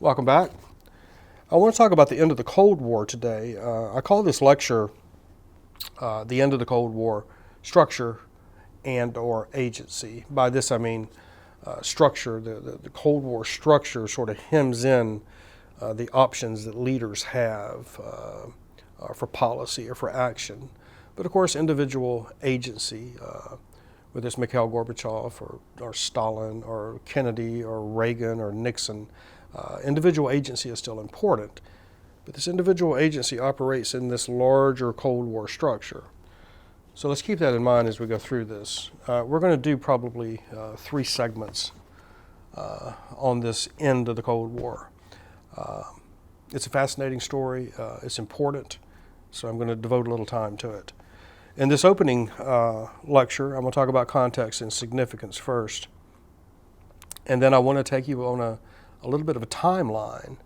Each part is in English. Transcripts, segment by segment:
Welcome back. I want to talk about the end of the Cold War today. I call this lecture The End of the Cold War, Structure and or Agency. By this I mean structure. The Cold War structure sort of hems in the options that leaders have for policy or for action. But of course, individual agency, whether it's Mikhail Gorbachev or Stalin or Kennedy or Reagan or Nixon, individual agency is still important. But this individual agency operates in this larger Cold War structure. So let's keep that in mind as we go through this. We're going to do probably 3 segments on this end of the Cold War. It's a fascinating story. It's important, so I'm going to devote a little time to it. In this opening lecture, I'm going to talk about context and significance first. And then I want to take you on a little bit of a timeline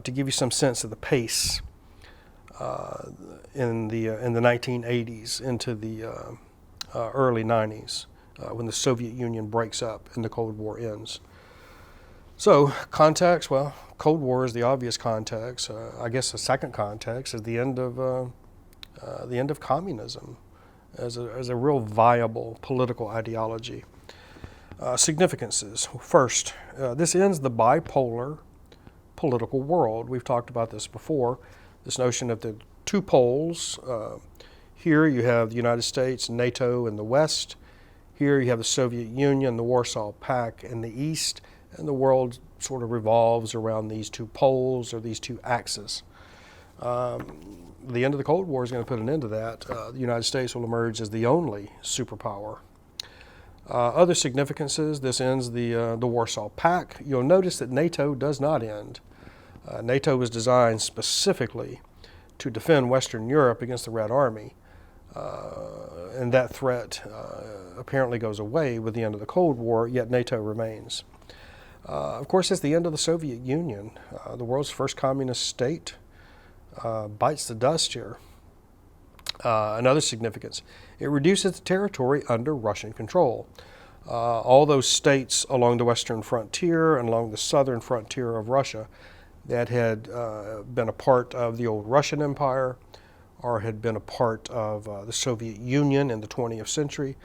to give you some sense of the pace in the 1980s into the early 90s when the Soviet Union breaks up and the Cold War ends. So context, well, Cold War is the obvious context. I guess the second context is the end of communism as a real viable political ideology. Significances. First, this ends the bipolar political world. We've talked about this before, this notion of the 2 poles. Here you have the United States, NATO in the West. Here you have the Soviet Union, the Warsaw Pact in the East, and the world sort of revolves around these 2 poles or these 2 axes. The end of the Cold War is going to put an end to that. The United States will emerge as the only superpower. Other significances, this ends the Warsaw Pact. You'll notice that NATO does not end. NATO was designed specifically to defend Western Europe against the Red Army. And that threat apparently goes away with the end of the Cold War, yet NATO remains. Of course, it's the end of the Soviet Union. The world's first communist state bites the dust here. Another significance, it reduces the territory under Russian control. All those states along the western frontier and along the southern frontier of Russia that had been a part of the old Russian Empire or had been a part of the Soviet Union in the 20th century,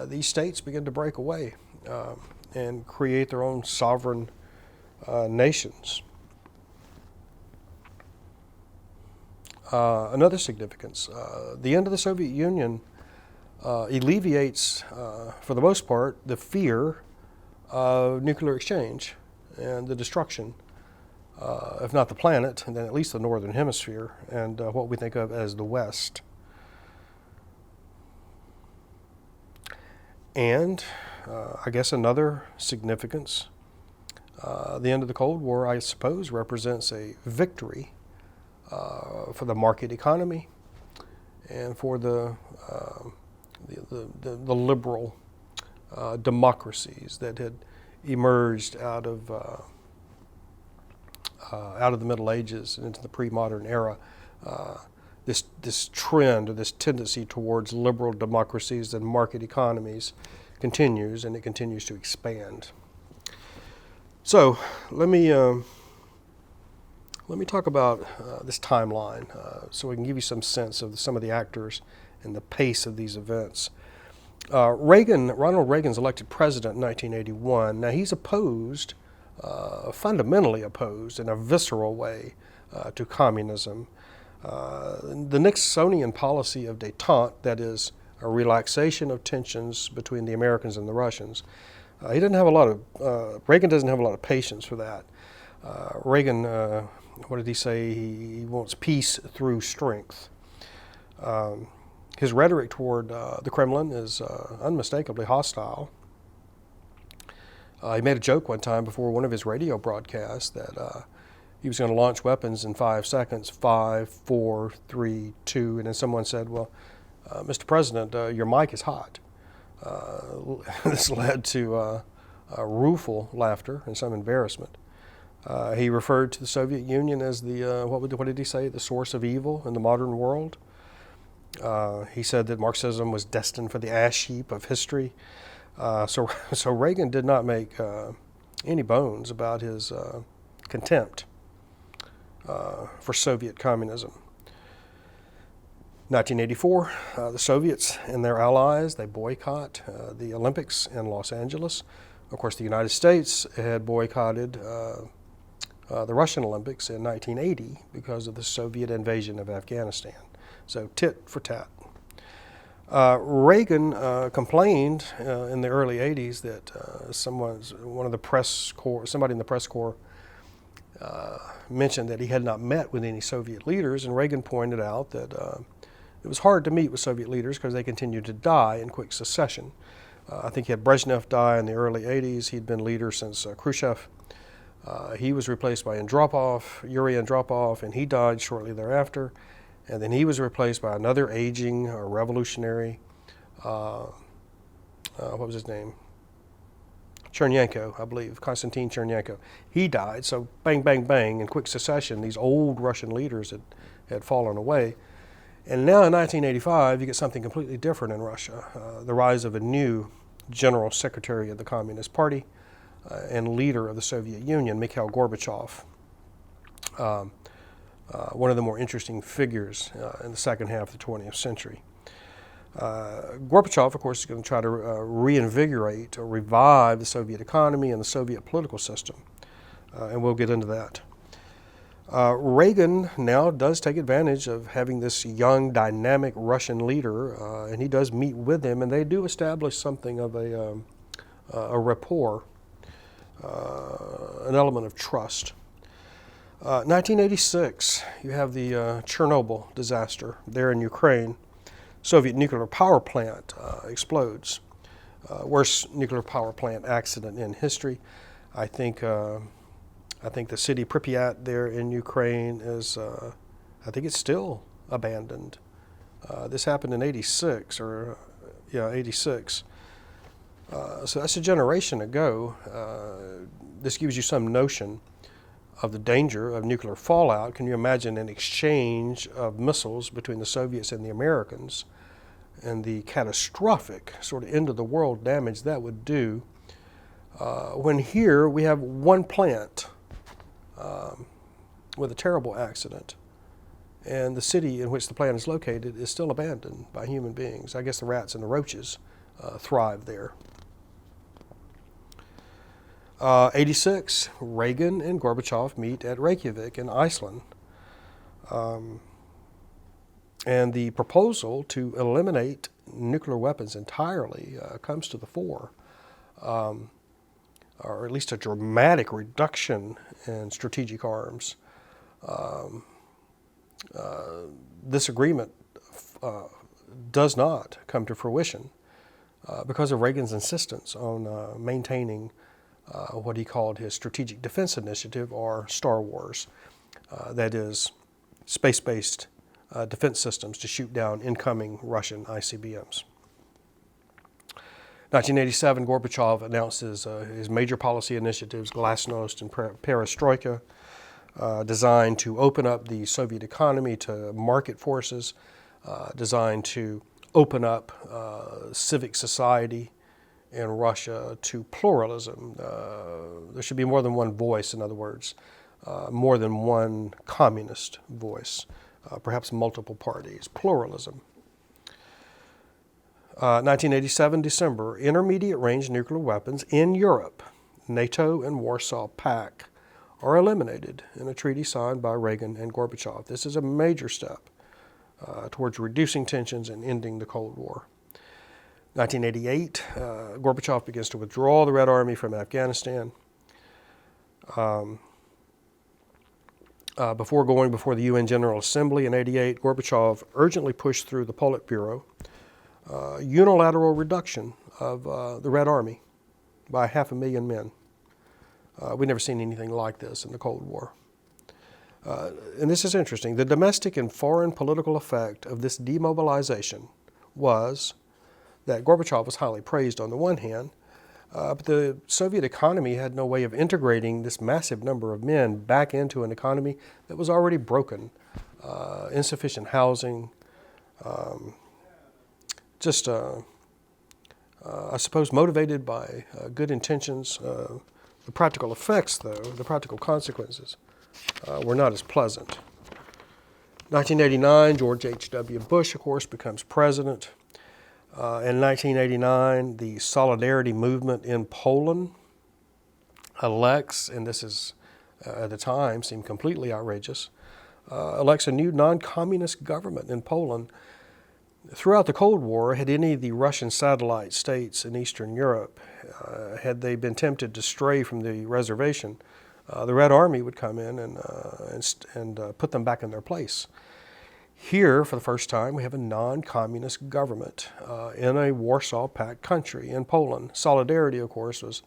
these states begin to break away and create their own sovereign nations. Another significance, the end of the Soviet Union alleviates, for the most part, the fear of nuclear exchange and the destruction, if not the planet, and then at least the Northern Hemisphere and what we think of as the West. And I guess another significance, the end of the Cold War, I suppose, represents a victory for the market economy and for the liberal democracies that had emerged out of the Middle Ages and into the pre-modern era. This trend or this tendency towards liberal democracies and market economies continues, and it continues to expand. So let me talk about this timeline so we can give you some sense of some of the actors and the pace of these events. Ronald Reagan's elected president in 1981. Now he's opposed, fundamentally opposed in a visceral way to communism. The Nixonian policy of détente, that is a relaxation of tensions between the Americans and the Russians, Reagan doesn't have a lot of patience for that. Reagan, what did he say? He wants peace through strength. His rhetoric toward the Kremlin is unmistakably hostile. He made a joke one time before one of his radio broadcasts that he was going to launch weapons in 5 seconds, 5, 4, 3, 2, and then someone said, well, Mr. President, your mic is hot. This led to rueful laughter and some embarrassment. He referred to the Soviet Union as the, what did he say, the source of evil in the modern world. He said that Marxism was destined for the ash heap of history. So Reagan did not make any bones about his contempt for Soviet communism. 1984, the Soviets and their allies, they boycott the Olympics in Los Angeles. Of course, the United States had boycotted the Russian Olympics in 1980 because of the Soviet invasion of Afghanistan. So tit for tat. Reagan complained in the early 80s that somebody in the press corps mentioned that he had not met with any Soviet leaders, and Reagan pointed out that it was hard to meet with Soviet leaders because they continued to die in quick succession. I think he had Brezhnev die in the early 80s. He'd been leader since Khrushchev. He was replaced by Yuri Andropov, and he died shortly thereafter. And then he was replaced by another aging revolutionary, what was his name? Chernenko, I believe, Konstantin Chernenko. He died, so bang, bang, bang, in quick succession, these old Russian leaders had fallen away. And now in 1985, you get something completely different in Russia, the rise of a new general secretary of the Communist Party and leader of the Soviet Union, Mikhail Gorbachev. One of the more interesting figures in the second half of the 20th century. Gorbachev, of course, is going to try to reinvigorate or revive the Soviet economy and the Soviet political system, and we'll get into that. Reagan now does take advantage of having this young, dynamic Russian leader, and he does meet with him, and they do establish something of a rapport, an element of trust. 1986, you have the Chernobyl disaster there in Ukraine. Soviet nuclear power plant explodes. Worst nuclear power plant accident in history. I think the city Pripyat there in Ukraine is, I think it's still abandoned. This happened in 86, 86. So that's a generation ago. This gives you some notion of the danger of nuclear fallout. Can you imagine an exchange of missiles between the Soviets and the Americans and the catastrophic sort of end of the world damage that would do when here we have one plant with a terrible accident, and the city in which the plant is located is still abandoned by human beings. I guess the rats and the roaches thrive there. 86, Reagan and Gorbachev meet at Reykjavik in Iceland. And the proposal to eliminate nuclear weapons entirely comes to the fore, or at least a dramatic reduction in strategic arms. This agreement does not come to fruition because of Reagan's insistence on maintaining what he called his Strategic Defense Initiative, or Star Wars. That is, space-based defense systems to shoot down incoming Russian ICBMs. 1987, Gorbachev announces his major policy initiatives, Glasnost and Perestroika, designed to open up the Soviet economy to market forces, designed to open up civic society in Russia to pluralism. There should be more than one voice, in other words, more than one communist voice, perhaps multiple parties, pluralism. 1987, December, intermediate-range nuclear weapons in Europe, NATO and Warsaw Pact, are eliminated in a treaty signed by Reagan and Gorbachev. This is a major step towards reducing tensions and ending the Cold War. 1988, Gorbachev begins to withdraw the Red Army from Afghanistan. Before going before the UN General Assembly in 88, Gorbachev urgently pushed through the Politburo unilateral reduction of the Red Army by 500,000 men. We've never seen anything like this in the Cold War. And this is interesting. The domestic and foreign political effect of this demobilization was that Gorbachev was highly praised on the one hand, but the Soviet economy had no way of integrating this massive number of men back into an economy that was already broken. Insufficient housing, I suppose motivated by good intentions, The practical effects, though, the practical consequences, were not as pleasant. 1989, George H.W. Bush, of course, becomes president. In 1989, the Solidarity movement in Poland elects, and this is at the time seemed completely outrageous, elects a new non-communist government in Poland. Throughout the Cold War, had any of the Russian satellite states in Eastern Europe, had they been tempted to stray from the reservation, the Red Army would come in and put them back in their place. Here, for the first time, we have a non-communist government in a Warsaw Pact country, in Poland. Solidarity, of course, was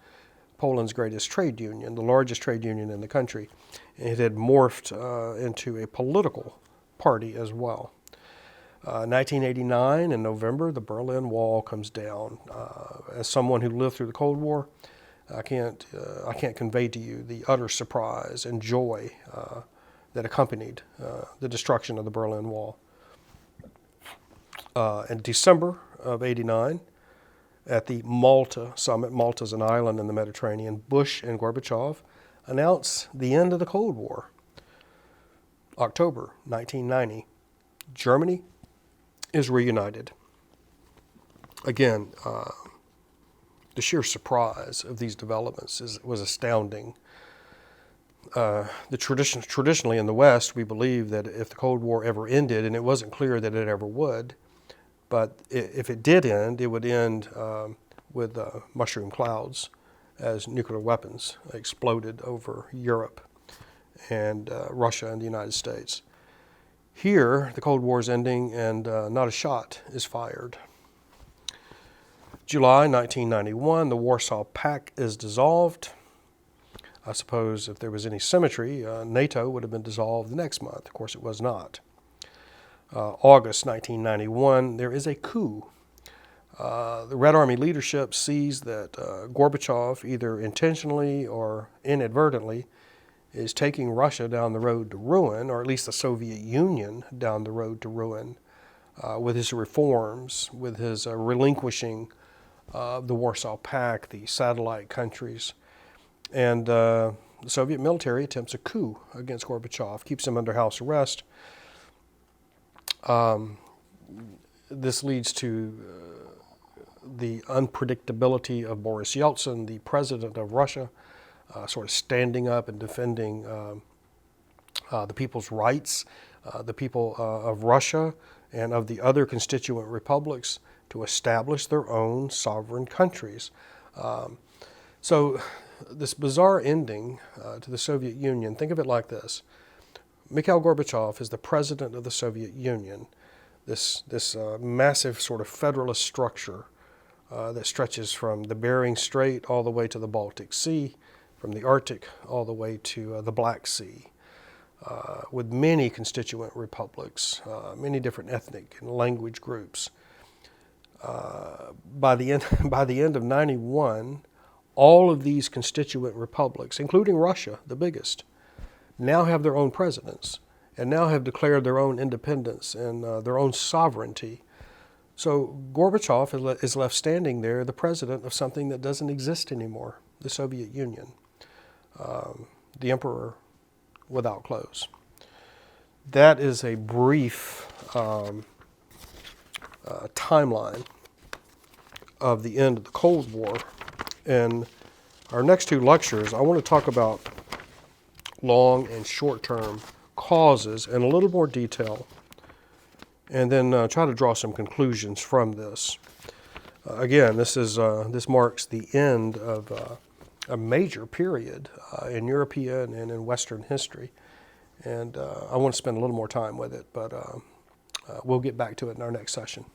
Poland's greatest trade union, the largest trade union in the country. It had morphed into a political party as well. 1989, in November, the Berlin Wall comes down. As someone who lived through the Cold War, I can't convey to you the utter surprise and joy that accompanied the destruction of the Berlin Wall. In December of '89, at the Malta summit, Malta's an island in the Mediterranean, Bush and Gorbachev announced the end of the Cold War. October 1990, Germany is reunited. Again, the sheer surprise of these developments was astounding. Traditionally in the West, we believe that if the Cold War ever ended, and it wasn't clear that it ever would, but if it did end, it would end with mushroom clouds as nuclear weapons exploded over Europe and Russia and the United States. Here, the Cold War is ending and not a shot is fired. July 1991, the Warsaw Pact is dissolved. I suppose if there was any symmetry, NATO would have been dissolved the next month. Of course, it was not. August 1991, there is a coup. The Red Army leadership sees that Gorbachev, either intentionally or inadvertently, is taking Russia down the road to ruin, or at least the Soviet Union down the road to ruin, with his reforms, with his relinquishing the Warsaw Pact, the satellite countries. And the Soviet military attempts a coup against Gorbachev, keeps him under house arrest. This leads to the unpredictability of Boris Yeltsin, the president of Russia, sort of standing up and defending the people's rights, the people of Russia and of the other constituent republics to establish their own sovereign countries. So this bizarre ending to the Soviet Union, think of it like this. Mikhail Gorbachev is the president of the Soviet Union, this massive sort of federalist structure that stretches from the Bering Strait all the way to the Baltic Sea, from the Arctic all the way to the Black Sea, with many constituent republics, many different ethnic and language groups. By the end of '91, all of these constituent republics, including Russia, the biggest, now have their own presidents and now have declared their own independence and their own sovereignty. So Gorbachev is left standing there, the president of something that doesn't exist anymore, the Soviet Union, the emperor without clothes. That is a brief timeline of the end of the Cold War. In our next two lectures, I want to talk about long and short-term causes in a little more detail, and then try to draw some conclusions from this. Again, this marks the end of a major period in European and in Western history, and I want to spend a little more time with it, but we'll get back to it in our next session.